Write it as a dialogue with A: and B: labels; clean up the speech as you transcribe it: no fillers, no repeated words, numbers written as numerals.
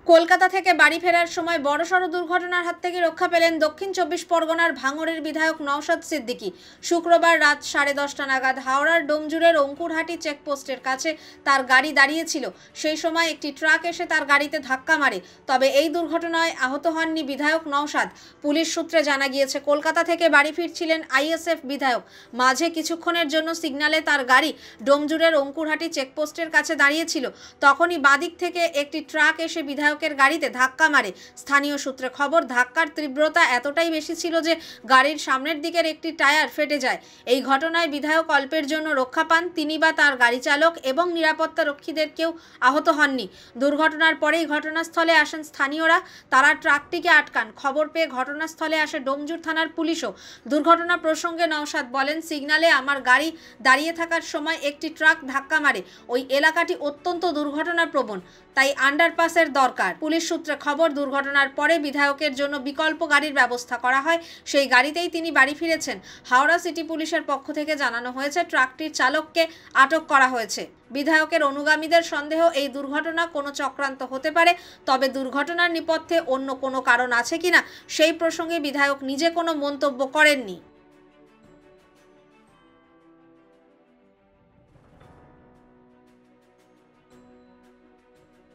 A: কলকাতা থেকে বাড়ি ফেরার সময় বড়সড় দুর্ঘটনার হাত থেকে রক্ষা পেলেন দক্ষিণ 24 পরগনার ভাঙড়ের বিধায়ক নওশাদ সিদ্দিকী। শুক্রবার রাত 10:30 নাগাদ হাওড়ার ডোমজুড়ের অঙ্কুরহাটি চেকপোস্টের কাছে তার গাড়ি দাঁড়িয়েছিল। সেই সময় একটি ট্রাক এসে তার গাড়িতে ধাক্কা মারে। তবে এই দুর্ঘটনায় আহত হননি বিধায়ক নওশাদ। পুলিশ সূত্রে জানা গিয়েছে, কলকাতা থেকে বাড়ি ফিরছিলেন আইএসএফ বিধায়ক। মাঝে কিছুক্ষণের জন্য সিগন্যালে তার গাড়ি ডোমজুড়ের অঙ্কুরহাটি চেকপোস্টের কাছে দাঁড়িয়েছিল। তখনই বাদিক থেকে একটি ট্রাক এসে বিধায়কের গাড়িতে ধাক্কা মারে। স্থানীয় সূত্রে খবর, ধাক্কার তীব্রতা এতটাই বেশি ছিল যে গাড়ির সামনের দিকের একটি টায়ার ফেটে যায়। এই ঘটনায় বিধায়ক অল্পের জন্য রক্ষা পান। তিনি বা তার গাড়ি চালক এবং নিরাপত্তা রক্ষীদের কেউ আহত হননি। দুর্ঘটনার পরেই ঘটনাস্থলে আসেন স্থানীয়রা। তারা ট্রাকটিকে আটকান। খবর পেয়ে ঘটনাস্থলে আসে ডোমজুড় থানার পুলিশও। দুর্ঘটনা প্রসঙ্গে নওশাদ বলেন, সিগন্যালে আমার গাড়ি দাঁড়িয়ে থাকার সময় একটি ট্রাক ধাক্কা মারে। ওই এলাকাটি অত্যন্ত দুর্ঘটনাপ্রবণ, তাই আন্ডারপাসের দরকার। পুলিশ সূত্রে খবর, দুর্ঘটনার পরে বিধায়কের জন্য বিকল্প গাড়ির ব্যবস্থা করা হয়। সেই গাড়িতেই তিনি বাড়ি ফিরেছেন। হাওড়া সিটি পুলিশের পক্ষ থেকে জানানো হয়েছে, ট্রাকটির চালককে আটক করা হয়েছে। বিধায়কের অনুগামীদের সন্দেহ, এই দুর্ঘটনা কোনো চক্রান্ত হতে পারে। তবে দুর্ঘটনার নেপথ্যে অন্য কোনো কারণ আছে কিনা সেই প্রসঙ্গে বিধায়ক নিজে কোনো মন্তব্য করেননি।